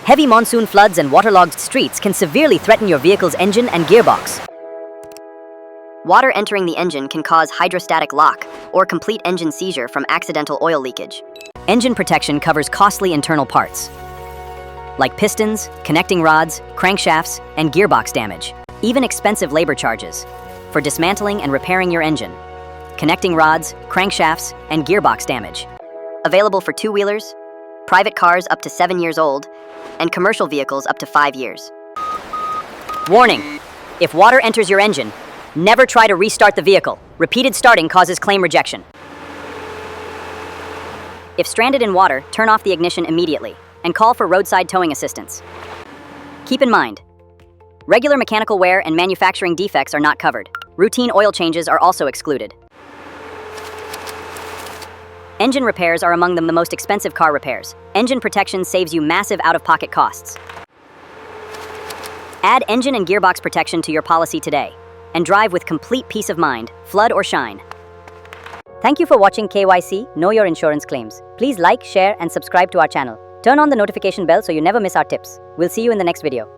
Heavy monsoon floods and waterlogged streets can severely threaten your vehicle's engine and gearbox. Water entering the engine can cause hydrostatic lock or complete engine seizure from accidental oil leakage. Engine protection covers costly internal parts, like pistons, connecting rods, crankshafts, and gearbox damage. Even expensive labor charges for dismantling and repairing your engine, connecting rods, crankshafts, and gearbox damage. Available for two-wheelers, private cars up to 7 years old, and commercial vehicles up to 5 years. Warning: if water enters your engine, never try to restart the vehicle. Repeated starting causes claim rejection. If stranded in water, turn off the ignition immediately and call for roadside towing assistance. Keep in mind, regular mechanical wear and manufacturing defects are not covered. Routine oil changes are also excluded. Engine repairs are among the most expensive car repairs. Engine protection saves you massive out-of-pocket costs. Add Engine and Gearbox Protection to your policy today and drive with complete peace of mind, flood or shine. Thank you for watching KYiC, Know Your Insurance Claims. Please like, share, and subscribe to our channel. Turn on the notification bell so you never miss our tips. We'll see you in the next video.